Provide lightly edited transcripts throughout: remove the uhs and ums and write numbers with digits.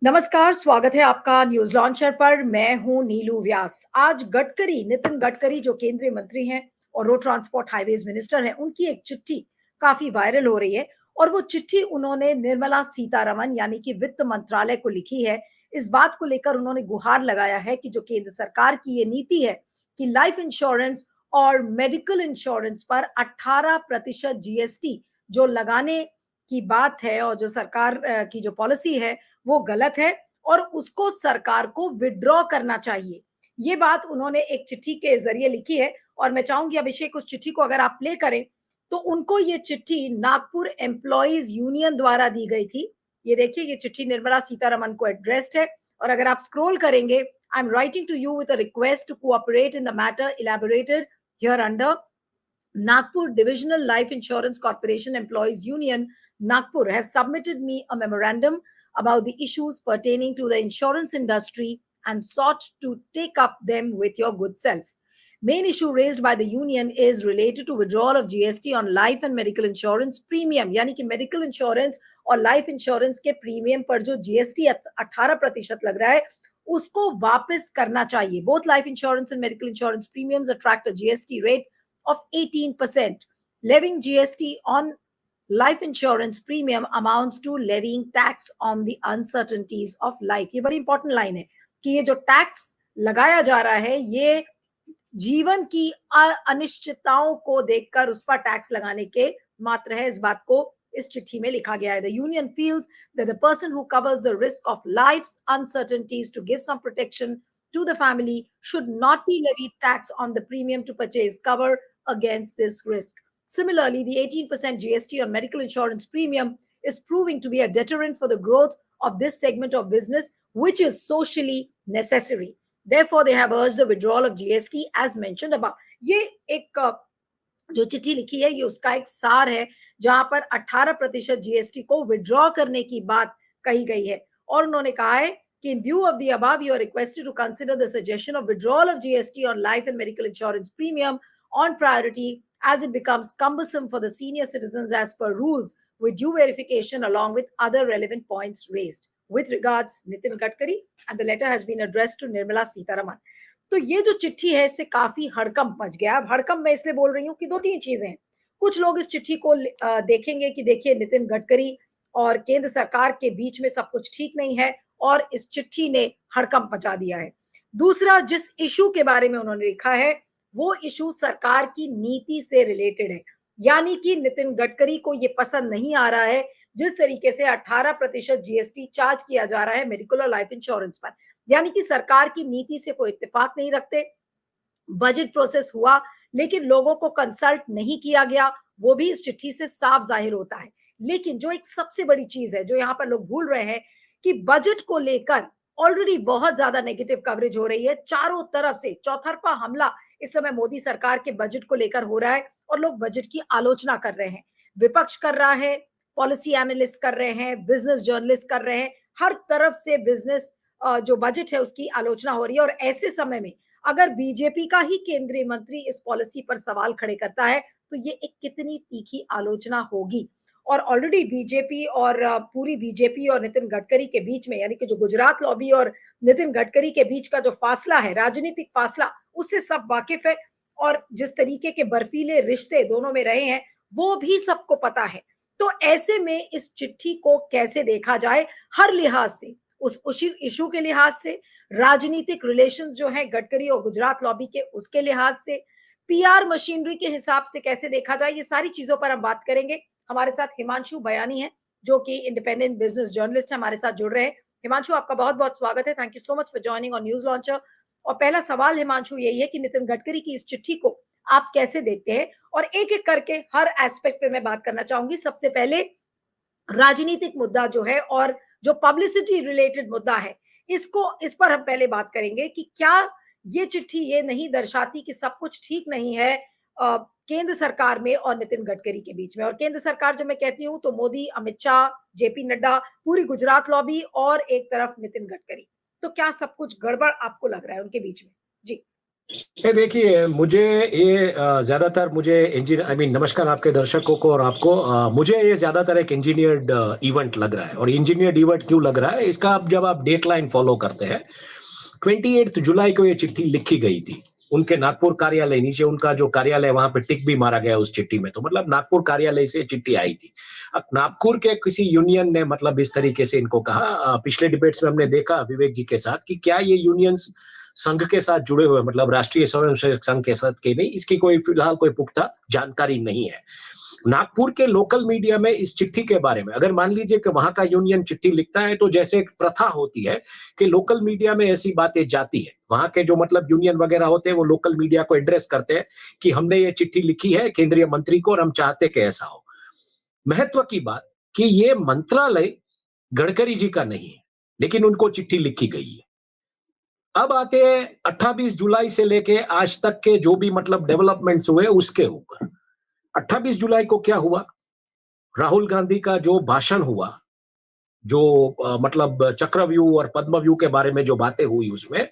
नमस्कार, स्वागत है आपका न्यूज़ लॉन्चर पर। मैं हूं नीलू व्यास। आज नितिन गडकरी जो केंद्रीय मंत्री हैं और रोड ट्रांसपोर्ट हाईवेज मिनिस्टर हैं, उनकी एक चिट्ठी काफी वायरल हो रही है और वो चिट्ठी उन्होंने निर्मला सीतारमण यानी कि वित्त मंत्रालय को लिखी है। इस बात को लेकर उन्होंने गुहार लगाया है कि जो केंद्र सरकार की ये नीति है कि लाइफ इंश्योरेंस और मेडिकल इंश्योरेंस पर 18% जीएसटी जो लगाने की बात है और जो सरकार की जो पॉलिसी है वो गलत है और उसको सरकार को विड्रॉ करना चाहिए। ये बात उन्होंने एक चिट्ठी के जरिए लिखी है और मैं चाहूंगी अभिषेक उस चिट्ठी को अगर आप प्ले करें तो उनको ये चिट्ठी नागपुर एम्प्लॉइज यूनियन द्वारा दी गई थी। ये देखिए ये चिट्ठी निर्मला सीतारमण को एड्रेस्ड है और अगर आप स्क्रॉल करेंगे, I am writing to you with a request to cooperate in the matter elaborated here under Nagpur Divisional Life Insurance Corporation Employees Union, Nagpur, has submitted me a memorandum about the issues pertaining to the insurance industry and sought to take up them with your good self. Main issue raised by the union is related to withdrawal of GST on life and medical insurance premium, यानी कि medical insurance और life insurance के premium पर जो GST 18% लग रहा है उसको वापस करना चाहिए. Both life insurance and medical insurance premiums attract a GST rate of 18%. Levying GST on life insurance premium amounts to levying tax on the uncertainties of life. ये बड़ी इंपॉर्टेंट लाइन है कि ये जो टैक्स लगाया जा रहा है ये जीवन की अनिश्चितताओं को देखकर उस पर टैक्स लगाने के मात्र है. इस बात को इस चिट्ठी में लिखा गया है. The union feels that the person who covers the risk of life's uncertainties to give some protection to the family should not be levied tax on the premium to purchase cover against this risk. Similarly, the 18% GST on medical insurance premium is proving to be a deterrent for the growth of this segment of business, which is socially necessary. Therefore, they have urged the withdrawal of GST as mentioned above. ये एक जो चिट्ठी लिखी है ये उसका एक सार है जहां पर 18% जीएसटी को विड्रॉ करने की बात कही गई है और उन्होंने कहा है कि in view of the above you are requested to consider the suggestion of withdrawal of GST on life and medical insurance premium on priority as it becomes cumbersome for the senior citizens as per rules with due verification along with other relevant points raised. With regards, Nitin Gadkari, and the letter has been addressed to Nirmala Sitharaman. तो ये जो चिट्ठी है इससे काफी हड़कंप much गया. अब हड़कंप मैं इसलिए बोल रही हूँ कि दो तीन चीजें हैं. कुछ लोग इस चिट्ठी को देखेंगे कि देखिए नितिन गडकरी और केंद्र सरकार के बीच में सब कुछ ठीक नहीं है और इस चिट्ठी ने हड़कंप मचा दिया है. दूसरा, जिस इशू के बारे में उन्होंने लिखा है वो इशू सरकार की नीति से रिलेटेड है, यानी कि नितिन गडकरी को ये पसंद नहीं आ रहा है जिस तरीके से 18% जीएसटी चार्ज किया जा रहा है मेडिकल और लाइफ इंश्योरेंस पर. यानी कि सरकार की नीति से कोई इत्तेफाक नहीं रखते. बजट प्रोसेस हुआ लेकिन लोगों को कंसल्ट नहीं किया गया, वो भी इस चिट्ठी से साफ जाहिर होता है. लेकिन जो एक सबसे बड़ी चीज है जो यहाँ पर लोग भूल रहे हैं कि बजट को लेकर ऑलरेडी बहुत ज्यादा नेगेटिव कवरेज हो रही है. चारों तरफ से चौतरफा हमला इस समय मोदी सरकार के बजट को लेकर हो रहा है और लोग बजट की आलोचना कर रहे हैं. विपक्ष कर रहा है, पॉलिसी एनालिस्ट कर रहे हैं, बिजनेस जर्नलिस्ट कर रहे हैं. हर तरफ से बिजनेस जो बजट है उसकी आलोचना हो रही है और ऐसे समय में अगर बीजेपी का ही केंद्रीय मंत्री इस पॉलिसी पर सवाल खड़े करता है तो ये एक कितनी तीखी आलोचना होगी. और ऑलरेडी बीजेपी और पूरी बीजेपी और नितिन गडकरी के बीच में यानी कि जो गुजरात लॉबी और नितिन गडकरी के बीच का जो फासला है, राजनीतिक फासला, उससे सब वाकिफ है और जिस तरीके के बर्फीले रिश्ते दोनों में रहे हैं वो भी सबको पता है. तो ऐसे में इस चिट्ठी को कैसे देखा जाए हर लिहाज से, उस इशू के लिहाज से, राजनीतिक रिलेशंस जो है गडकरी और गुजरात लॉबी के उसके लिहाज से, पीआर मशीनरी के हिसाब से कैसे देखा जाए, ये सारी चीजों पर हम बात करेंगे. हमारे साथ हिमांशु बयानी है जो कि इंडिपेंडेंट बिजनेस जर्नलिस्ट है, हमारे साथ जुड़ रहे हैं. हिमांशु, आपका बहुत बहुत स्वागत है. Thank you so much for joining on news launcher. और पहला सवाल हिमांशु यही है कि नितिन गडकरी की इस चिट्ठी को आप कैसे देखते हैं और एक एक करके हर एस्पेक्ट पे मैं बात करना चाहूंगी. सबसे पहले राजनीतिक मुद्दा जो है और जो पब्लिसिटी रिलेटेड मुद्दा है इस पर हम पहले बात करेंगे कि क्या ये चिट्ठी ये नहीं दर्शाती कि सब कुछ ठीक नहीं है केंद्र सरकार में और नितिन गडकरी के बीच में. और केंद्र सरकार जब मैं कहती हूं तो मोदी, अमित शाह, जेपी नड्डा, पूरी गुजरात लॉबी और एक तरफ नितिन गडकरी. तो क्या सब कुछ गड़बड़ आपको लग रहा है उनके बीच में? जी. देखिए, मुझे ये ज़्यादातर मुझे नमस्कार आपके दर्शकों को और आपको। मुझे ये ज़्यादातर एक इंजीनियर्ड इवेंट लग रहा है, और इंजीनियर्ड इवेंट क्यों लग रहा है, इसका आप जब आप डेटलाइन फ़ॉलो करते हैं, 28 जुलाई को ये चिट्ठी लिखी गई थी। उनके नागपुर कार्यालय, नीचे उनका जो कार्यालय, वहाँ पे टिक भी मारा गया उस चिट्ठी में, तो मतलब नागपुर कार्यालय से चिट्ठी आई थी। अब नागपुर के किसी यूनियन ने मतलब इस तरीके से इनको कहा, पिछले डिबेट्स में हमने देखा विवेक जी के साथ कि क्या ये यूनियंस संघ के साथ जुड़े हुए, मतलब राष्ट्रीय स्वयंसेवक संघ के साथ के नहीं, इसकी कोई फिलहाल कोई पुख्ता जानकारी नहीं है। नागपुर के लोकल मीडिया में इस चिट्ठी के बारे में, अगर मान लीजिए कि वहां का यूनियन चिट्ठी लिखता है, तो जैसे एक प्रथा होती है कि लोकल मीडिया में ऐसी बातें जाती है, वहां के जो मतलब यूनियन वगैरह होते हैं वो लोकल मीडिया को एड्रेस करते हैं कि हमने ये चिट्ठी लिखी है केंद्रीय मंत्री को और हम चाहते कि ऐसा हो। महत्व की बात कि ये मंत्रालय गडकरी जी का नहीं है, लेकिन उनको चिट्ठी लिखी गई है। अब आते हैं 28 जुलाई से लेके आज तक के जो भी मतलब डेवलपमेंट्स हुए उसके ऊपर। 28 जुलाई को क्या हुआ? राहुल गांधी का जो भाषण हुआ, जो मतलब चक्रव्यूह और पद्मव्यूह के बारे में जो बातें हुई उसमें,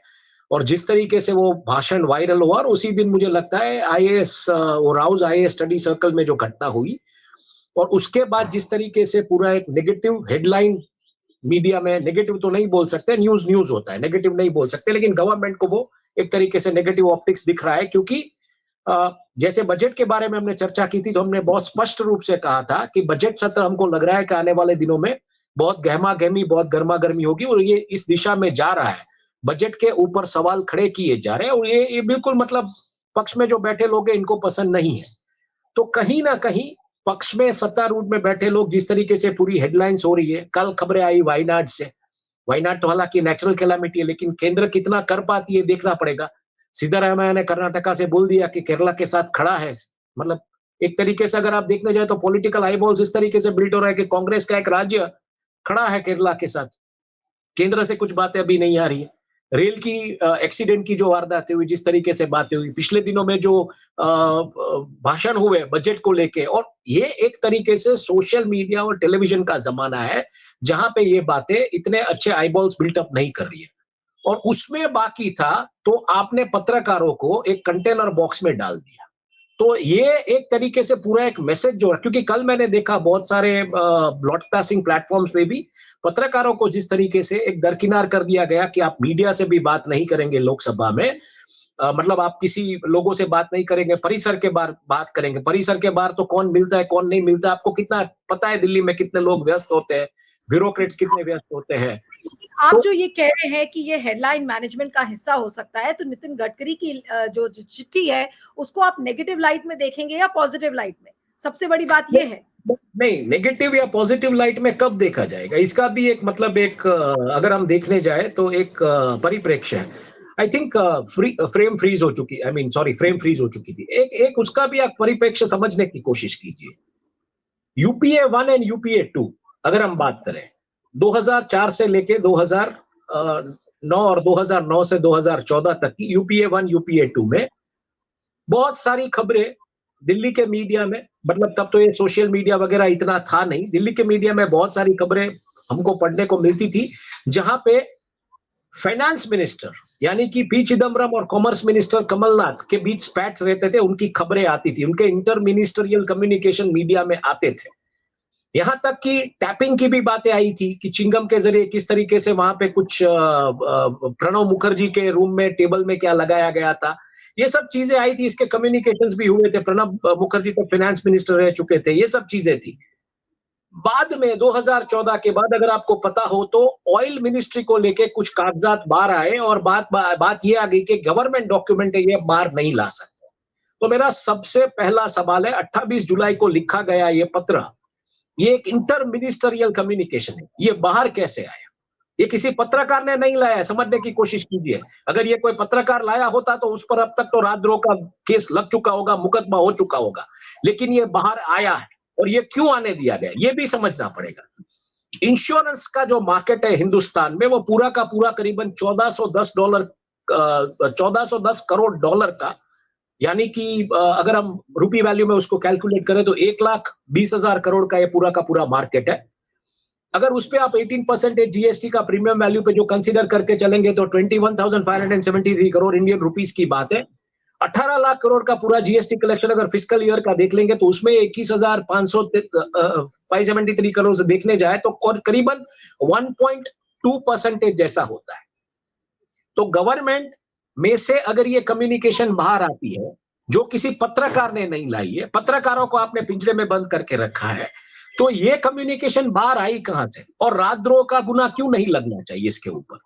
और जिस तरीके से वो भाषण वायरल हुआ, और उसी दिन मुझे लगता है आईएएस वो राउज आईएएस स्टडी सर्कल में जो घटना हुई, और उसके बाद जिस तरीके से पूरा एक नेगेटिव हेडलाइन मीडिया में, नेगेटिव तो नहीं बोल सकते, न्यूज न्यूज होता है, नेगेटिव नहीं बोल सकते, लेकिन गवर्नमेंट को वो एक तरीके से नेगेटिव ऑप्टिक्स दिख रहा है, क्योंकि जैसे बजट के बारे में हमने चर्चा की थी, तो हमने बहुत स्पष्ट रूप से कहा था कि बजट सत्र हमको लग रहा है कि आने वाले दिनों में बहुत गहमा गहमी, बहुत गर्मा गर्मी होगी, और ये इस दिशा में जा रहा है। बजट के ऊपर सवाल खड़े किए जा रहे हैं, और ये बिल्कुल मतलब पक्ष में जो बैठे लोग हैं इनको पसंद नहीं है। तो कहीं ना कहीं पक्ष में, सत्तारूढ़ में बैठे लोग जिस तरीके से पूरी हेडलाइंस हो रही है, कल खबरें आई वायनाड से। वायनाड तो हालांकि नेचुरल कैलामिटी है, लेकिन केंद्र कितना कर पाती है देखना पड़ेगा। सिद्धारामैया ने कर्नाटका से बोल दिया कि केरला के साथ खड़ा है। मतलब एक तरीके से अगर आप देखने जाए तो पॉलिटिकल आईबॉल्स इस तरीके से बिल्ड हो रहा है कि कांग्रेस का एक राज्य खड़ा है केरला के साथ। केंद्र से कुछ बातें अभी नहीं आ रही है। रेल की एक्सीडेंट की जो वारदातें हुई, जिस तरीके से बातें हुई पिछले दिनों में, जो भाषण हुए बजट को लेके, और ये एक तरीके से सोशल मीडिया और टेलीविजन का जमाना है जहां पे ये बातें इतने अच्छे आईबॉल्स बिल्टअप नहीं कर रही है। और उसमें बाकी था तो आपने पत्रकारों को एक कंटेनर बॉक्स में डाल दिया। तो ये एक तरीके से पूरा एक मैसेज जो है, क्योंकि कल मैंने देखा बहुत सारे ब्रॉडकास्टिंग प्लेटफॉर्म्स पे भी पत्रकारों को जिस तरीके से एक दरकिनार कर दिया गया कि आप मीडिया से भी बात नहीं करेंगे लोकसभा में, मतलब आप किसी लोगों से बात नहीं करेंगे, परिसर के बाहर बात करेंगे। परिसर के बाहर तो कौन मिलता है कौन नहीं मिलता, आपको कितना पता है दिल्ली में कितने लोग व्यस्त होते हैं, ब्यूरोक्रेट्स कितने व्यस्त होते हैं। आप जो ये कह रहे हैं कि ये हेडलाइन मैनेजमेंट का हिस्सा हो सकता है, तो नितिन गडकरी की जो चिट्ठी है उसको आप नेगेटिव लाइट में देखेंगे या पॉजिटिव लाइट में? सबसे बड़ी बात ये है। नहीं, नेगेटिव या पॉजिटिव लाइट में कब देखा जाएगा, इसका भी एक मतलब एक अगर हम देखने जाए तो एक परिप्रेक्ष्य है। आई थिंक फ्रेम फ्रीज हो चुकी, फ्रेम फ्रीज हो चुकी थी। एक एक उसका भी आप परिप्रेक्ष्य समझने की कोशिश कीजिए। यूपीए 1 एंड यूपीए 2 अगर हम बात करें, 2004 से लेके 2009 और 2009 से 2014 तक की यूपीए 1 यूपीए 2 में बहुत सारी खबरें दिल्ली के मीडिया में, मतलब तब तो ये सोशल मीडिया वगैरह इतना था नहीं, दिल्ली के मीडिया में बहुत सारी खबरें हमको पढ़ने को मिलती थी, जहां पे फाइनेंस मिनिस्टर यानी कि पी चिदम्बरम और कॉमर्स मिनिस्टर कमलनाथ के बीच पैट्स रहते थे, उनकी खबरें आती थी, उनके इंटर मिनिस्टरियल कम्युनिकेशन मीडिया में आते थे। यहां तक कि टैपिंग की भी बातें आई थी कि चिंगम के जरिए किस तरीके से वहां पे कुछ प्रणब मुखर्जी के रूम में टेबल में क्या लगाया गया था, ये सब चीजें आई थी, इसके कम्युनिकेशंस भी हुए थे। प्रणब मुखर्जी तो फाइनेंस मिनिस्टर रह चुके थे, ये सब चीजें थी। बाद में 2014 के बाद अगर आपको पता हो तो ऑयल मिनिस्ट्री को लेके कुछ कागजात बाहर आए, और बात ये आ गई कि गवर्नमेंट डॉक्यूमेंट है, ये बाहर नहीं ला सकते। तो मेरा सबसे पहला सवाल है, 28 जुलाई को लिखा गया ये पत्र, ये एक इंटर मिनिस्टरियल कम्युनिकेशन है, ये बाहर कैसे आया? ये किसी पत्रकार ने नहीं लाया है, समझने की कोशिश कीजिए। अगर ये कोई पत्रकार लाया होता तो उस पर अब तक तो राजद्रोह का केस लग चुका होगा, मुकदमा हो चुका होगा, लेकिन ये बाहर आया है, और ये क्यों आने दिया गया, ये भी समझना पड़ेगा। इंश्योरेंस का जो मार्केट है हिंदुस्तान में, वो पूरा का पूरा करीबन $1410 करोड़ का, यानी कि अगर हम रुपी वैल्यू में उसको कैलकुलेट करें तो 1,20,000 करोड़ का ये पूरा का पूरा मार्केट है। अगर उस पे आप 18% जीएसटी का प्रीमियम वैल्यू पे जो कंसीडर करके चलेंगे तो 21,573 करोड़ इंडियन रुपीस की बात है। 18 लाख करोड़ का पूरा जीएसटी कलेक्शन अगर फिस्कल ईयर का देख लेंगे तो उसमें 21,573 करोड़ से देखने जाए तो करीबन 1.2% जैसा होता है। तो गवर्नमेंट में से अगर ये कम्युनिकेशन बाहर आती है जो किसी पत्रकार ने नहीं लाई है, पत्रकारों को आपने पिंजरे में बंद करके रखा है, तो ये कम्युनिकेशन बाहर आई कहां से और राजद्रोह का गुना क्यों नहीं लगना चाहिए इसके ऊपर।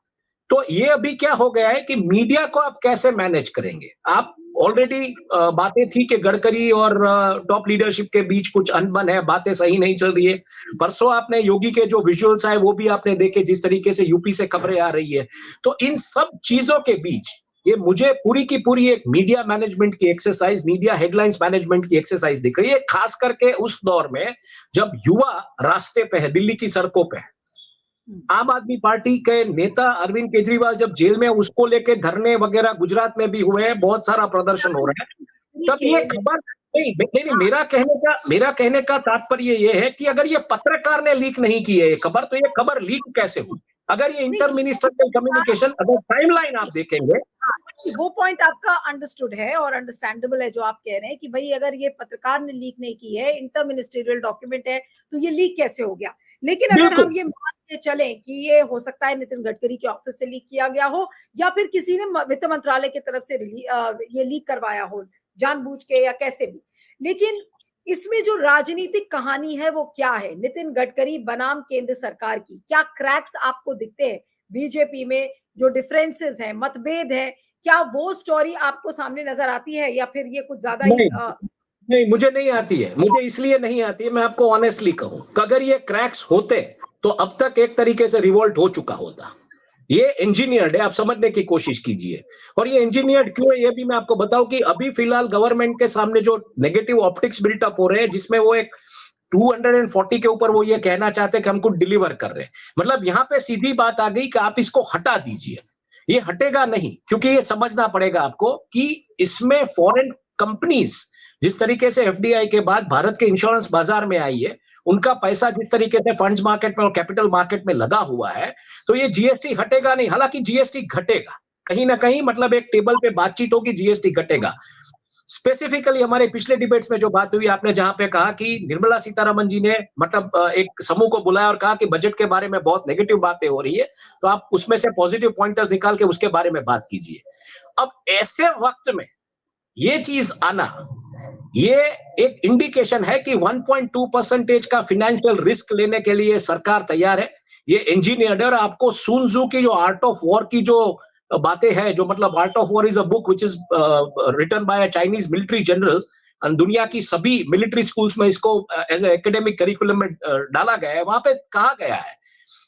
तो ये अभी क्या हो गया है कि मीडिया को आप कैसे मैनेज करेंगे। आप ऑलरेडी बातें थी कि गडकरी और टॉप लीडरशिप के बीच कुछ अनबन है, बातें सही नहीं चल रही है। परसों आपने योगी के जो विजुअल्स आए वो भी आपने देखे, जिस तरीके से यूपी से खबरें आ रही है। तो इन सब चीजों के बीच ये मुझे पूरी की पूरी एक मीडिया मैनेजमेंट की एक्सरसाइज, मीडिया हेडलाइंस मैनेजमेंट की एक्सरसाइज दिख रही है, खास करके उस दौर में जब युवा रास्ते पे है, दिल्ली की सड़कों पे है। आम आदमी पार्टी के नेता अरविंद केजरीवाल जब जेल में, उसको लेके धरने वगैरह गुजरात में भी हुए हैं, बहुत सारा प्रदर्शन हो रहा है। तब ये खबर नहीं, मेरा कहने का तात्पर्य ये है कि अगर ये पत्रकार ने लीक नहीं की है ये खबर, तो ये खबर लीक कैसे हुई। अगर ये इंटर मिनिस्ट्रियल कम्युनिकेशन, अगर टाइमलाइन आप देखेंगे, वो पॉइंट आपका अंडरस्टूड है और अंडरस्टैंडेबल है जो आप कह रहे हैं कि भाई अगर ये पत्रकार ने लीक नहीं की है, इंटर मिनिस्ट्रियल डॉक्यूमेंट है, तो ये लीक कैसे हो गया। लेकिन अगर हम ये मान के चलें कि ये हो सकता है नितिन गडकरी के ऑफिस से लीक किया गया हो या फिर किसी ने वित्त मंत्रालय की तरफ से ये लीक करवाया हो जानबूझ के या कैसे भी, लेकिन इसमें जो राजनीतिक कहानी है वो क्या है। नितिन गडकरी बनाम केंद्र सरकार की क्या क्रैक्स आपको दिखते हैं बीजेपी में, जो डिफरेंसेस हैं, मतभेद है, क्या वो स्टोरी आपको सामने नजर आती है या फिर ये कुछ ज्यादा ही नहीं, मुझे नहीं आती है। मुझे इसलिए नहीं आती है, मैं आपको ऑनेस्टली कहूं, अगर ये क्रैक्स होते तो अब तक एक तरीके से रिवोल्ट हो चुका होता। ये इंजीनियर्ड है, आप समझने की कोशिश कीजिए। और ये इंजीनियर्ड क्यों है ये भी मैं आपको बताऊं कि अभी फिलहाल गवर्नमेंट के सामने जो नेगेटिव ऑप्टिक्स बिल्टअप हो रहे हैं, जिसमें वो एक 240 के ऊपर वो ये कहना चाहते हैं कि हम कुछ डिलीवर कर रहे हैं। मतलब यहां पे सीधी बात आ गई कि आप इसको हटा दीजिए। ये हटेगा नहीं, क्योंकि ये समझना पड़ेगा आपको कि इसमें फॉरेन कंपनीज जिस तरीके से एफडीआई के बाद भारत के इंश्योरेंस बाजार में आई है, उनका पैसा जिस तरीके से फंड्स मार्केट में और कैपिटल मार्केट में लगा हुआ है, तो ये जीएसटी हटेगा नहीं। हालांकि जीएसटी घटेगा कहीं ना कहीं, मतलब एक टेबल पे बातचीत होगी, जीएसटी घटेगा। स्पेसिफिकली हमारे पिछले डिबेट्स में जो बात हुई, आपने जहां पे कहा कि निर्मला सीतारमण जी ने मतलब एक समूह को बुलाया और कहा कि बजट के बारे में बहुत नेगेटिव बातें हो रही है, तो आप उसमें से पॉजिटिव पॉइंटर्स निकाल के उसके बारे में बात कीजिए। अब ऐसे वक्त में ये चीज आना, ये एक इंडिकेशन है कि 1.2% का फाइनेंशियल रिस्क लेने के लिए सरकार तैयार है। ये इंजीनियर्ड है। और आपको सुन त्जू की जो आर्ट ऑफ वॉर की जो बातें हैं, जो मतलब art of war is a book which is written by a Chinese military general, दुनिया की सभी मिलिट्री स्कूल्स में इसको एज ए एकेडमिक करिकुलम में डाला गया है। वहां पे कहा गया है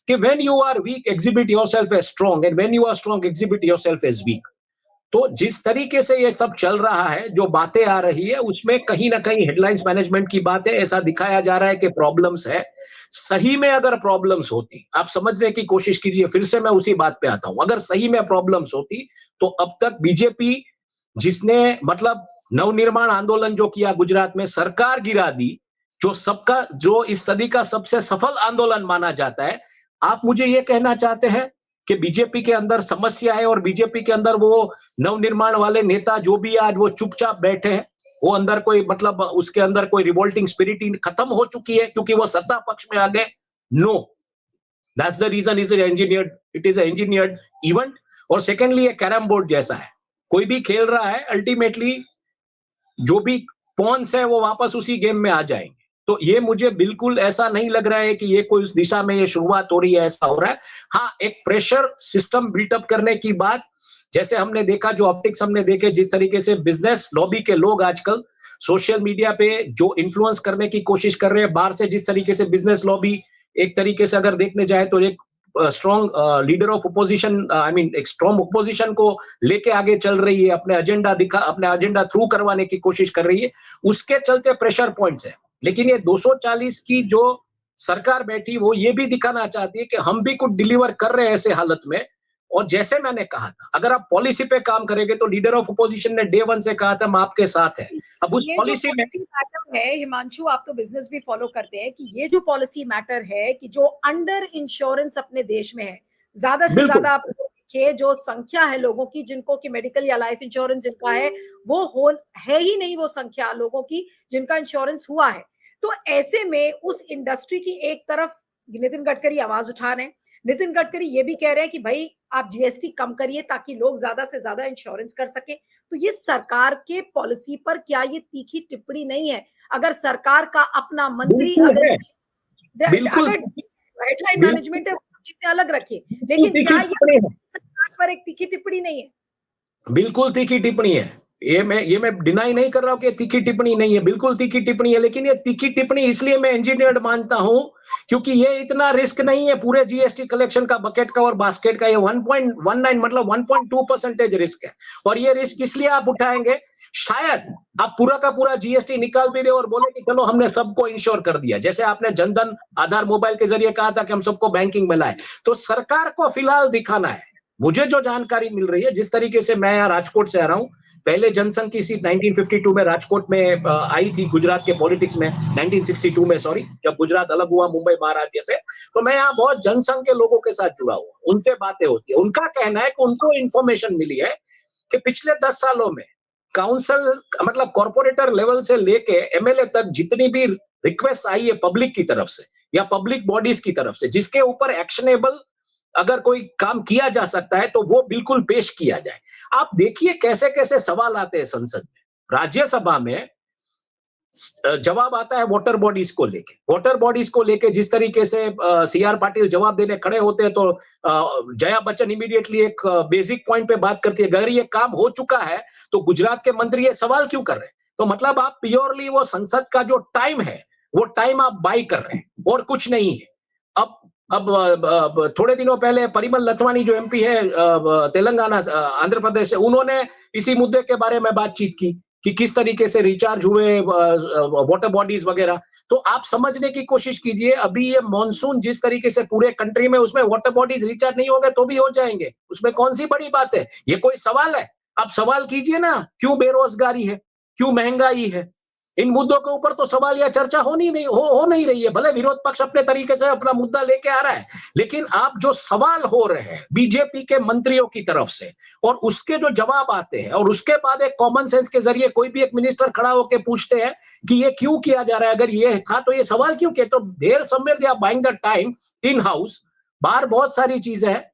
कि when you are weak exhibit yourself as strong, and when you are strong exhibit yourself as weak. तो जिस तरीके से ये सब चल रहा है, जो बातें आ रही है, उसमें कहीं ना कहीं हेडलाइंस मैनेजमेंट की बात है। ऐसा दिखाया जा रहा है कि प्रॉब्लम्स है। सही में अगर प्रॉब्लम्स होती, आप समझने की कोशिश कीजिए, फिर से मैं उसी बात पे आता हूं, अगर सही में प्रॉब्लम्स होती तो अब तक बीजेपी, जिसने मतलब नवनिर्माण आंदोलन जो किया गुजरात में, सरकार गिरा दी, जो इस सदी का सबसे सफल आंदोलन माना जाता है, आप मुझे ये कहना चाहते हैं कि बीजेपी के अंदर समस्या है और बीजेपी के अंदर वो नवनिर्माण वाले नेता जो भी आज वो चुपचाप बैठे हैं, वो अंदर कोई मतलब उसके अंदर कोई रिवोल्टिंग स्पिरिट खत्म हो चुकी है क्योंकि वो सत्ता पक्ष में आ गए? No, that's the reason is engineered, it is engineered event. और सेकेंडली ये कैरम बोर्ड जैसा है, कोई भी खेल रहा है, अल्टीमेटली जो भी पॉन्स है वो वापस उसी गेम में आ जाएंगे। तो ये मुझे बिल्कुल ऐसा नहीं लग रहा है कि ये कोई उस दिशा में ये शुरुआत हो रही है, ऐसा हो रहा है। हाँ, एक प्रेशर सिस्टम बिल्टअप करने की बात, जैसे हमने देखा, जो ऑप्टिक्स हमने देखे, जिस तरीके से बिजनेस लॉबी के लोग आजकल सोशल मीडिया पे जो इन्फ्लुएंस करने की कोशिश कर रहे हैं बाहर से, जिस तरीके से बिजनेस लॉबी एक तरीके से अगर देखने जाए तो एक strong leader of opposition, I mean एक स्ट्रॉन्ग अपोजिशन को लेके आगे चल रही है, अपने एजेंडा थ्रू करवाने की कोशिश कर रही है, उसके चलते प्रेशर पॉइंट्स है। लेकिन ये 240 की जो सरकार बैठी, वो ये भी दिखाना चाहती है कि हम भी कुछ डिलीवर कर रहे हैं ऐसे हालत में, और जैसे मैंने कहा था, अगर आप पॉलिसी पे काम करेंगे तो लीडर ऑफ अपोजिशन ने डे वन से कहा था हम आपके साथ हैं। अब उस ये जो पॉलिसी में पॉलिसी मैटर है हिमांशु, आप तो बिजनेस भी फॉलो करते हैं, कि ये जो पॉलिसी मैटर है कि जो अंडर इंश्योरेंस अपने देश में है, ज्यादा से बिल्कुल ज्यादा आप देखिए जो संख्या है लोगों की जिनको कि मेडिकल या लाइफ इंश्योरेंस जिनका है, वो हो है ही नहीं वो संख्या लोगों की जिनका इंश्योरेंस हुआ है। तो ऐसे में उस इंडस्ट्री की एक तरफ नितिन गडकरी आवाज उठा रहे हैं, नितिन गडकरी ये भी कह रहे हैं कि भाई आप जीएसटी कम करिए ताकि लोग ज्यादा से ज्यादा इंश्योरेंस कर सके। तो ये सरकार के पॉलिसी पर क्या ये तीखी टिप्पणी नहीं है? अगर सरकार का अपना मंत्री बिल्कुल अगर है, बिल्कुल अगर हेडलाइन बिल्कुल मैनेजमेंट है वो चीजें अलग रखिए, बिल्कुल लेकिन तीखी क्या ये टिप्पणी है, सरकार पर एक तीखी टिप्पणी नहीं है? बिल्कुल तीखी टिप्पणी है। ये मैं डिनाई नहीं कर रहा हूं कि तीखी टिप्पणी नहीं है, बिल्कुल तीखी टिप्पणी है, लेकिन ये तीखी टिप्पणी इसलिए मैं इंजीनियर्ड मानता हूं क्योंकि ये इतना रिस्क नहीं है पूरे जीएसटी कलेक्शन का, बकेट का और बास्केट का। ये 1.19 मतलब 1.2% रिस्क है। और ये रिस्क इसलिए आप उठाएंगे, शायद आप पूरा का पूरा जीएसटी निकाल भी दे और बोले कि चलो हमने सबको इंश्योर कर दिया, जैसे आपने जनधन आधार मोबाइल के जरिए कहा था कि हम सबको बैंकिंग में लाए। तो सरकार को फिलहाल दिखाना है, मुझे जो जानकारी मिल रही है, जिस तरीके से मैं यहाँ राजकोट से आ रहा हूँ, पहले जनसंघ की सीट 1952 में राजकोट में आई थी गुजरात के पॉलिटिक्स में, 1962 में सॉरी, जब गुजरात अलग हुआ मुंबई महाराष्ट्र से। तो मैं यहाँ बहुत जनसंघ के लोगों के साथ जुड़ा हुआ, उनसे बातें होती है। उनका कहना है कि उनको इंफॉर्मेशन मिली है कि पिछले 10 सालों में काउंसिल मतलब कॉर्पोरेटर लेवल से लेके एमएलए तक जितनी भी रिक्वेस्ट आई है पब्लिक की तरफ से या पब्लिक बॉडीज की तरफ से जिसके ऊपर एक्शनेबल अगर कोई काम किया जा सकता है तो वो बिल्कुल पेश किया जाए। आप देखिए कैसे कैसे सवाल आते हैं संसद में, राज्यसभा में जवाब आता है वाटर बॉडीज को लेके, वाटर बॉडीज को लेके जिस तरीके से सीआर पाटिल जवाब देने खड़े होते हैं तो जया बच्चन इमीडिएटली एक बेसिक पॉइंट पे बात करती है, अगर ये काम हो चुका है तो गुजरात के मंत्री ये सवाल क्यों कर रहे हैं? तो मतलब आप प्योरली वो संसद का जो टाइम है वो टाइम आप बाई कर रहे हैं और कुछ नहीं है। अब थोड़े दिनों पहले परिमल नथवानी जो एमपी है तेलंगाना आंध्र प्रदेश से, उन्होंने इसी मुद्दे के बारे में बातचीत की कि किस तरीके से रिचार्ज हुए वाटर बॉडीज वगैरह। तो आप समझने की कोशिश कीजिए, अभी ये मॉनसून जिस तरीके से पूरे कंट्री में, उसमें वाटर बॉडीज रिचार्ज नहीं होंगे तो भी हो जाएंगे, उसमें कौन सी बड़ी बात है? ये कोई सवाल है? आप सवाल कीजिए ना, क्यों बेरोजगारी है, क्यों महंगाई है? इन मुद्दों के ऊपर तो सवाल या चर्चा हो नहीं रही है। भले विरोध पक्ष अपने तरीके से अपना मुद्दा लेके आ रहा है, लेकिन आप जो सवाल हो रहे हैं बीजेपी के मंत्रियों की तरफ से और उसके जो जवाब आते हैं और उसके बाद एक कॉमन सेंस के जरिए कोई भी एक मिनिस्टर खड़ा होकर पूछते हैं कि ये क्यों किया जा रहा है, अगर ये था तो ये सवाल क्यों किया? तो there somewhere they are buying the time in house. बाहर बहुत सारी चीजें हैं,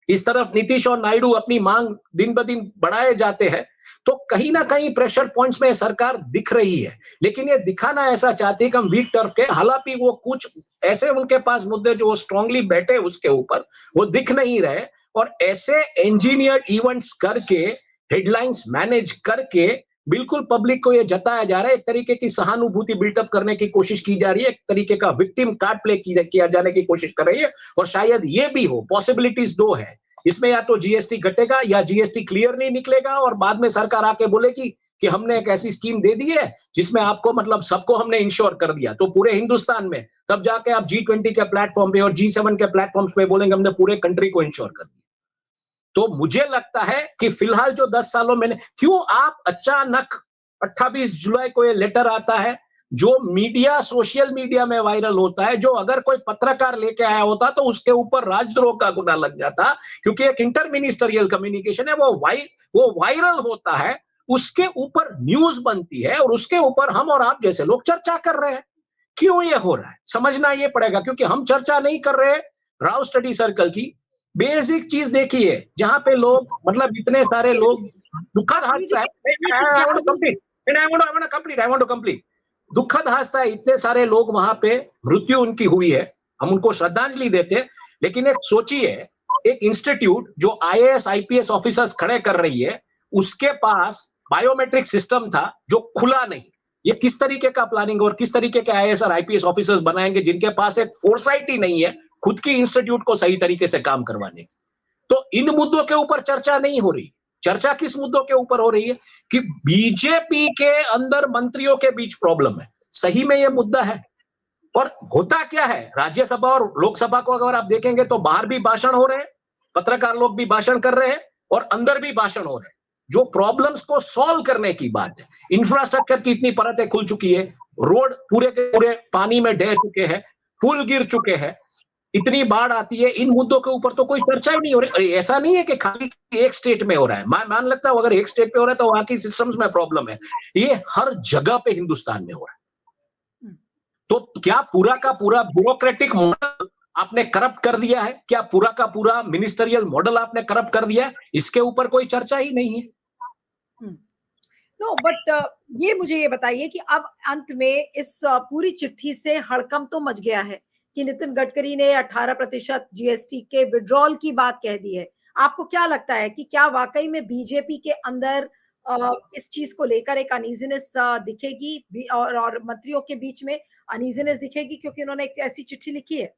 इस तरफ नीतीश और नायडू अपनी मांग दिन ब दिन बढ़ाए जाते हैं, तो कहीं ना कहीं प्रेशर पॉइंट्स में सरकार दिख रही है, लेकिन ये दिखाना ऐसा चाहती है कि हम वीक टर्फ के, हालांकि वो कुछ ऐसे उनके पास मुद्दे जो स्ट्रांगली बैठे उसके ऊपर वो दिख नहीं रहे, और ऐसे इंजीनियर्ड इवेंट्स करके हेडलाइंस मैनेज करके बिल्कुल पब्लिक को ये जताया जा रहा है, एक तरीके की सहानुभूति बिल्टअप करने की कोशिश की जा रही है, एक तरीके का विक्टिम कार्ड प्ले किया जाने की कोशिश कर रही है। और शायद ये भी हो, पॉसिबिलिटीज दो है इसमें, या तो जीएसटी घटेगा या जीएसटी क्लियर नहीं निकलेगा और बाद में सरकार आके बोलेगी कि हमने एक ऐसी स्कीम दे दी है जिसमें आपको मतलब सबको हमने इंश्योर कर दिया, तो पूरे हिंदुस्तान में, तब जाके आप G20 के प्लेटफॉर्म पे और G7 के प्लेटफॉर्म पे बोलेंगे हमने पूरे कंट्री को इंश्योर कर दिया। तो मुझे लगता है कि फिलहाल जो 10 सालों में क्यों आप अचानक 28 जुलाई को ये लेटर आता है जो मीडिया, सोशल मीडिया में वायरल होता है, जो अगर कोई पत्रकार लेके आया होता तो उसके ऊपर राजद्रोह का गुना लग जाता, क्योंकि एक इंटर मिनिस्टरियल कम्युनिकेशन है, वो वायरल होता है, उसके ऊपर न्यूज बनती है और उसके ऊपर हम और आप जैसे लोग चर्चा कर रहे हैं। क्यों ये हो रहा है समझना ये पड़ेगा, क्योंकि हम चर्चा नहीं कर रहे राव स्टडी सर्कल की बेसिक चीज देखिए, जहां पे लोग मतलब इतने सारे लोग, दुखद हादसा है, दुखद हादसा है, इतने सारे लोग वहां पे मृत्यु उनकी हुई है, हम उनको श्रद्धांजलि देते हैं, लेकिन एक सोचिए, एक इंस्टीट्यूट जो आईएएस आईपीएस ऑफिसर्स खड़े कर रही है, उसके पास बायोमेट्रिक सिस्टम था जो खुला नहीं। ये किस तरीके का प्लानिंग और किस तरीके के आईएएस और आईपीएस ऑफिसर्स बनाएंगे जिनके पास एक फोरसाइट ही नहीं है खुद की इंस्टीट्यूट को सही तरीके से काम करवाने। तो इन मुद्दों के ऊपर चर्चा नहीं हो रही। चर्चा किस मुद्दों के ऊपर हो रही है कि बीजेपी के अंदर मंत्रियों के बीच प्रॉब्लम है, सही में यह मुद्दा है। और होता क्या है, राज्यसभा और लोकसभा को अगर आप देखेंगे तो बाहर भी भाषण हो रहे हैं, पत्रकार लोग भी भाषण कर रहे हैं और अंदर भी भाषण हो रहे हैं। जो प्रॉब्लम्स को सॉल्व करने की बात है, इंफ्रास्ट्रक्चर की इतनी परतें खुल चुकी है, रोड पूरे के पूरे पानी में ढह चुके हैं, पुल गिर चुके हैं, इतनी बाढ़ आती है, इन मुद्दों के ऊपर तो कोई चर्चा ही नहीं हो रही। ऐसा नहीं है कि खाली एक स्टेट में हो रहा है, मान लगता है अगर एक स्टेट पे हो रहा है तो वहां की सिस्टम्स में प्रॉब्लम है। ये हर जगह पे हिंदुस्तान में हो रहा है। तो क्या पूरा का पूरा ब्यूरोक्रेटिक मॉडल आपने करप्ट कर दिया है? क्या पूरा का पूरा मिनिस्टरियल मॉडल आपने करप्ट कर दिया है? इसके ऊपर कोई चर्चा ही नहीं है। नो बट ये मुझे ये बताइए कि अब अंत में इस पूरी चिट्ठी से हड़कंप तो मच गया है कि नितिन गडकरी ने 18% जीएसटी के विड्रॉल की बात कह दी है। आपको क्या लगता है कि क्या वाकई में बीजेपी के अंदर इस चीज को लेकर एक अनईजीनेस दिखेगी और मंत्रियों के बीच में अनईजीनेस दिखेगी क्योंकि उन्होंने एक ऐसी चिट्ठी लिखी है?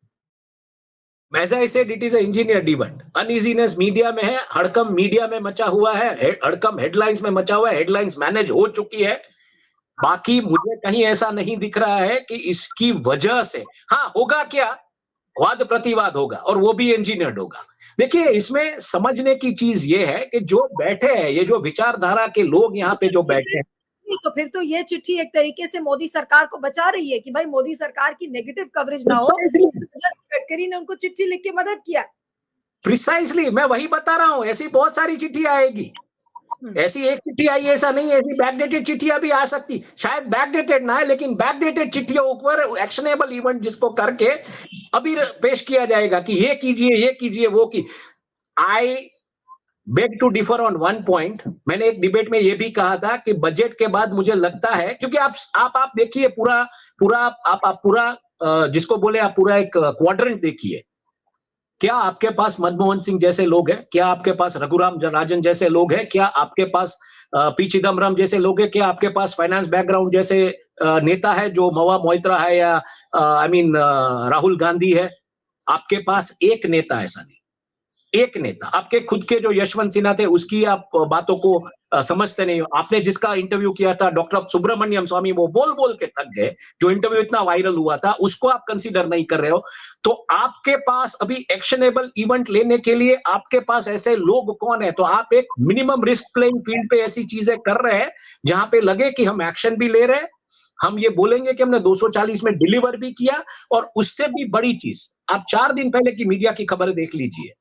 As I said, it is an engineered event. Uneasiness media में है, हड़कंप मीडिया में मचा हुआ है, हड़कंप हेडलाइंस में मचा हुआ है, हेडलाइंस मैनेज हो चुकी है। बाकी मुझे कहीं ऐसा नहीं दिख रहा है कि इसकी वजह से, हाँ होगा क्या, वाद प्रतिवाद होगा और वो भी इंजीनियर्ड होगा। देखिए इसमें समझने की चीज ये है कि जो बैठे हैं, ये जो विचारधारा के लोग यहाँ पे जो बैठे हैं, तो फिर तो ये चिट्ठी एक तरीके से मोदी सरकार को बचा रही है कि भाई मोदी सरकार की नेगेटिव कवरेज ना हो, इस वजह से गडकरी ने उनको चिट्ठी लिख के मदद किया। प्रिसाइसली मैं वही बता रहा हूं, ऐसी बहुत सारी चिट्ठी आएगी। ऐसी एक चिट्ठी आई ऐसा नहीं है, ऐसी बैकडेटेड चिट्ठियां भी आ सकती, शायद बैकडेटेड ना है लेकिन बैकडेटेड चिट्ठियों ऊपर एक्शनेबल इवेंट जिसको करके अभी पेश किया जाएगा कि ये कीजिए वो की। I beg to differ on one point. मैंने एक डिबेट में ये भी कहा था कि बजट के बाद मुझे लगता है, क्योंकि आप देखिए पूरा आप पूरा जिसको बोले आप पूरा एक क्वाड्रेंट देखिए। क्या आपके पास मनमोहन सिंह जैसे लोग हैं? क्या आपके पास रघुराम राजन जैसे लोग हैं? क्या आपके पास पी चिदम्बरम जैसे लोग हैं? क्या आपके पास फाइनेंस बैकग्राउंड जैसे नेता है जो मवा मोइत्रा है या राहुल गांधी है? आपके पास एक नेता ऐसा नहीं, एक नेता। आपके खुद के जो यशवंत सिन्हा थे उसकी आप बातों को समझते नहीं हो। आपने जिसका इंटरव्यू किया था डॉक्टर सुब्रमण्यम स्वामी, वो बोल के थक गए, जो इंटरव्यू इतना वायरल हुआ था, उसको आप कंसीडर नहीं कर रहे हो। तो आपके पास अभी एक्शनेबल इवेंट लेने के लिए आपके पास ऐसे लोग कौन है? तो आप एक मिनिमम रिस्क प्लेइंग फील्ड पे ऐसी चीजें कर रहे हैं जहां पे लगे कि हम एक्शन भी ले रहे हैं, हम ये बोलेंगे कि हमने 240 में डिलीवर भी किया। और उससे भी बड़ी चीज, आप 4 दिन पहले की मीडिया की खबर देख लीजिए।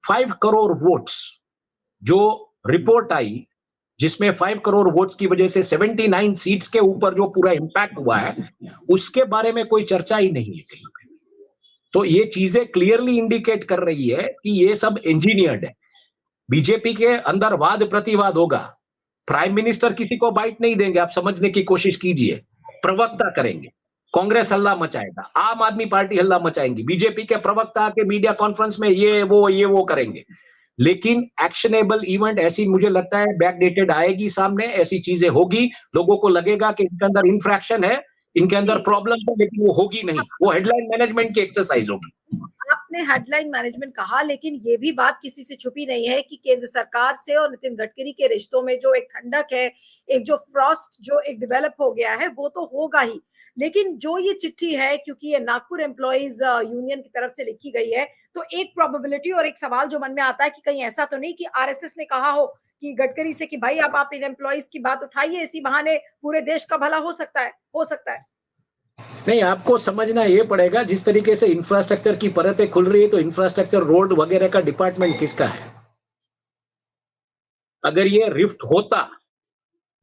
5 करोड़ वोट्स जो रिपोर्ट आई, जिसमें 5 करोड़ वोट्स की वजह से 79 सीट्स के ऊपर जो पूरा इंपैक्ट हुआ है, उसके बारे में कोई चर्चा ही नहीं है कहीं पे। तो ये चीजें क्लियरली इंडिकेट कर रही है कि ये सब इंजीनियर्ड है। बीजेपी के अंदर वाद प्रतिवाद होगा, प्राइम मिनिस्टर किसी को बाइट नहीं देंगे, आप समझने की कोशिश कीजिए। प्रवक्ता करेंगे, कांग्रेस हल्ला मचाएगा, आम आदमी पार्टी हल्ला मचाएंगी, बीजेपी के प्रवक्ता के मीडिया कॉन्फ्रेंस में ये वो करेंगे। लेकिन एक्शनेबल इवेंट ऐसी मुझे लगता है बैकडेटेड आएगी सामने, ऐसी चीजें होगी, लोगों को लगेगा कि इनके अंदर इंफ्रैक्शन है, इनके अंदर प्रॉब्लम है, लेकिन वो होगी नहीं, वो हेडलाइन मैनेजमेंट की एक्सरसाइज होगी। आपने हेडलाइन मैनेजमेंट कहा, लेकिन ये भी बात किसी से छुपी नहीं है कि केंद्र सरकार से और नितिन गडकरी के रिश्तों में जो एक ठंडक है, एक जो फ्रॉस्ट जो एक डेवलप हो गया है, वो तो होगा ही। लेकिन जो ये चिट्ठी है, क्योंकि ये नागपुर एम्प्लॉइज यूनियन की तरफ से लिखी गई है, तो एक प्रोबेबिलिटी और एक सवाल जो मन में आता है कि कहीं ऐसा तो नहीं कि आरएसएस ने कहा हो कि गडकरी से कि भाई अब आप इन एम्प्लॉइज की बात उठाइए, इसी बहाने पूरे देश का भला हो सकता है। नहीं, आपको समझना ये पड़ेगा, जिस तरीके से इंफ्रास्ट्रक्चर की परतें खुल रही है, तो इंफ्रास्ट्रक्चर रोड वगैरह का डिपार्टमेंट किसका है? अगर ये रिफ्ट होता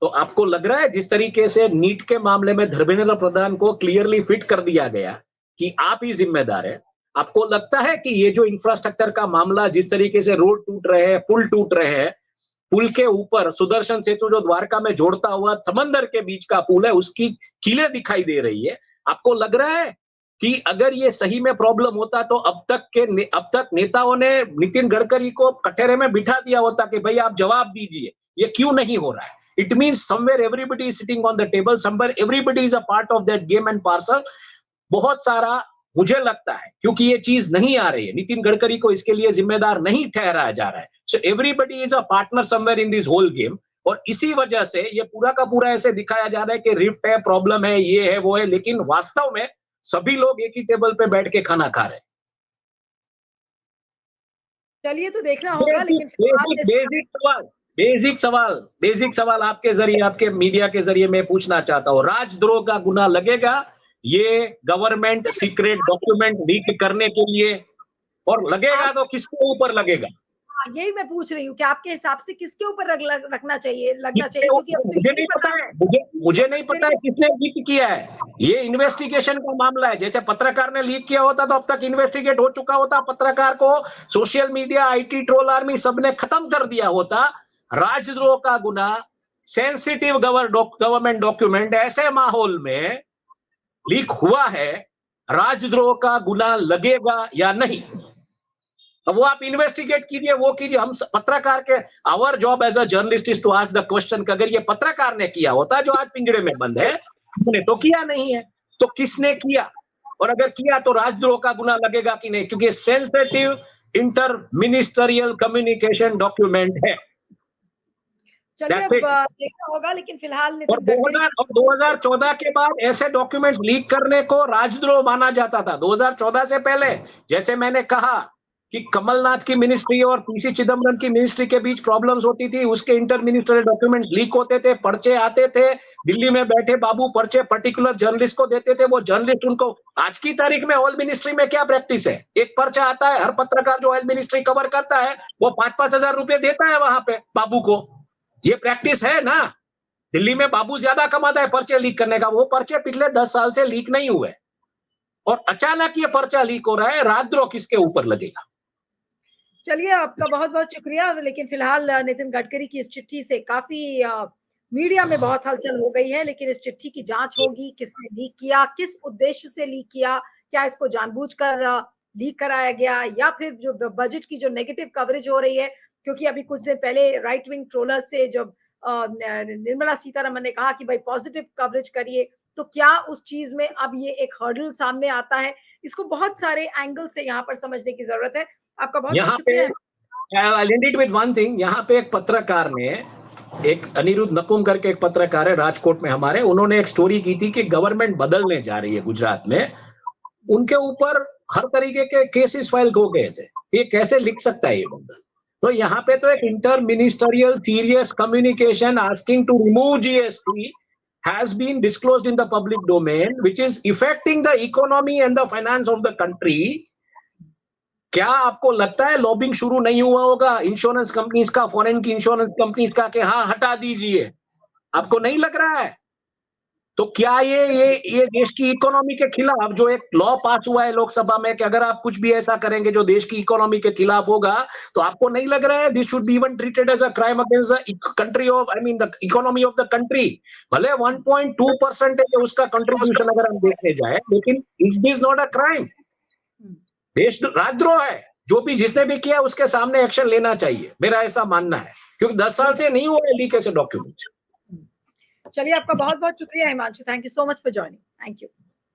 तो आपको लग रहा है जिस तरीके से नीट के मामले में धर्मेंद्र प्रधान को क्लियरली फिट कर दिया गया कि आप ही जिम्मेदार है, आपको लगता है कि ये जो इंफ्रास्ट्रक्चर का मामला, जिस तरीके से रोड टूट रहे हैं, पुल टूट रहे हैं, पुल के ऊपर सुदर्शन सेतु जो द्वारका में जोड़ता हुआ समंदर के बीच का पुल है, उसकी कीलें दिखाई दे रही है, आपको लग रहा है कि अगर ये सही में प्रॉब्लम होता तो अब तक नेताओं ने नितिन गडकरी को कटहरे में बिठा दिया होता कि भाई आप जवाब दीजिए, ये क्यों नहीं हो रहा है? It means somewhere everybody is sitting on the table, somewhere everybody is a part of that game and parcel. बहुत सारा मुझे लगता है, क्योंकि ये चीज नहीं आ रही है, नितिन गडकरी को इसके लिए जिम्मेदार नहीं ठहराया जा रहा है। So everybody is a partner somewhere in this whole game. और इसी वजह से ये पूरा का पूरा ऐसे दिखाया जा रहा है कि रिफ्ट है, प्रॉब्लम है, ये है, वो है, लेकिन वास्तव में सभी लोग एक ही टेबल पे बैठ के खाना खा रहे हैं। चलिए तो देखना होगा, लेकिन फिलहाल बेसिक सवाल आपके जरिए, आपके मीडिया के जरिए मैं पूछना चाहता हूँ, राजद्रोह का गुना लगेगा ये गवर्नमेंट सीक्रेट डॉक्यूमेंट लीक करने के लिए? और लगेगा तो किसके ऊपर लगेगा? यही मैं पूछ रही हूँ कि आपके हिसाब से किसके ऊपर लगना चाहिए, क्योंकि अब तो मुझे नहीं पता है, मुझे नहीं पता है किसने लीक किया है। ये इन्वेस्टिगेशन का मामला है। जैसे पत्रकार ने लीक किया होता तो अब तक इन्वेस्टिगेट हो चुका होता, पत्रकार को social media, IT, troll army सबने खत्म कर दिया होता। राजद्रोह का गुना, सेंसिटिव गवर्नमेंट डॉक्यूमेंट ऐसे माहौल में लीक हुआ है, राजद्रोह का गुना लगेगा या नहीं? अब वो आप इन्वेस्टिगेट कीजिए, वो कीजिए। हम पत्रकार के, our job as a journalist is to ask the question कि अगर ये पत्रकार ने किया होता जो आज पिंजड़े में बंद है, हमने तो किया नहीं है, तो किसने किया? और अगर किया तो राजद्रोह का गुना लगेगा कि नहीं? क्योंकि sensitive inter ministerial communication document है। चलिए अब देखना होगा, लेकिन फिलहाल और 2014 के बाद ऐसे डॉक्यूमेंट लीक करने को राजद्रोह माना जाता था। 2014 से पहले, जैसे मैंने कहा कि कमलनाथ की मिनिस्ट्री और पीसी चिदम्बरम की मिनिस्ट्री के बीच प्रॉब्लम्स होती थी, उसके इंटर मिनिस्ट्रियल डॉक्यूमेंट लीक होते थे, पर्चे आते थे, दिल्ली में बैठे बाबू पर्चे पर्टिकुलर जर्नलिस्ट को देते थे, वो जर्नलिस्ट उनको, आज की तारीख में ऑयल मिनिस्ट्री में क्या प्रैक्टिस है, एक पर्चा आता है, हर पत्रकार जो ऑयल मिनिस्ट्री कवर करता है वो 5-5 हजार रुपए देता है वहां पे बाबू को। ये प्रैक्टिस है ना। दिल्ली में बाबू ज्यादा कमाता है पर्चे लीक करने का, वो पर्चे पिछले 10 साल से लीक नहीं हुए और अचानक ये पर्चा लीक हो रहा है। राजद्रोह किसके ऊपर लगेगा? चलिए आपका बहुत बहुत शुक्रिया, लेकिन फिलहाल नितिन गडकरी की इस चिट्ठी से काफी मीडिया में बहुत हलचल हो गई है, लेकिन इस चिट्ठी की जांच होगी, किसने लीक किया, किस उद्देश्य से लीक किया, क्या इसको जानबूझकर लीक कराया गया, या फिर जो बजट की जो नेगेटिव कवरेज हो रही है, क्योंकि अभी कुछ दिन पहले राइट विंग ट्रोलर्स से जब निर्मला सीतारमन ने कहा कि भाई पॉजिटिव कवरेज करिए, तो क्या उस चीज में अब ये एक हर्डल सामने आता है? इसको बहुत सारे एंगल से यहाँ पर समझने की जरूरत है। आपका बहुत बहुत शुक्रिया। यहाँ पे एक पत्रकार ने, एक अनिरुद्ध नकुम करके एक पत्रकार है राजकोट में हमारे, उन्होंने एक स्टोरी की थी कि गवर्नमेंट बदलने जा रही है गुजरात में, उनके ऊपर हर तरीके के केसेस फाइल हो गए थे। ये कैसे लिख सकता है ये बंदा? तो यहाँ पे तो एक inter ministerial serious communication asking to remove GST has been disclosed in the public domain, which is affecting the economy and the finance of the country. क्या आपको लगता है लॉबिंग शुरू नहीं हुआ होगा इंश्योरेंस कंपनीज का, फॉरेन की इंश्योरेंस कंपनीज का, कि हाँ हटा दीजिए? आपको नहीं लग रहा है? तो क्या ये देश की इकोनॉमी के खिलाफ जो एक लॉ पास हुआ है लोकसभा में कि अगर आप कुछ भी ऐसा करेंगे जो देश की इकोनॉमी के खिलाफ होगा, तो आपको नहीं लग रहा है this should be even treated as a crime against the country of, I mean the economy of the country? भले 1.2% है उसका कंट्रीब्यूशन अगर हम देखने जाए, लेकिन it is not a crime. देश राजद्रोह है। जो भी जिसने भी किया उसके सामने एक्शन लेना चाहिए, मेरा ऐसा मानना है, क्योंकि 10 साल से नहीं हुआ है लीक ऐसे डॉक्यूमेंट्स। चलिए आपका बहुत बहुत शुक्रिया Himanshu, thank you so much for joining, thank you.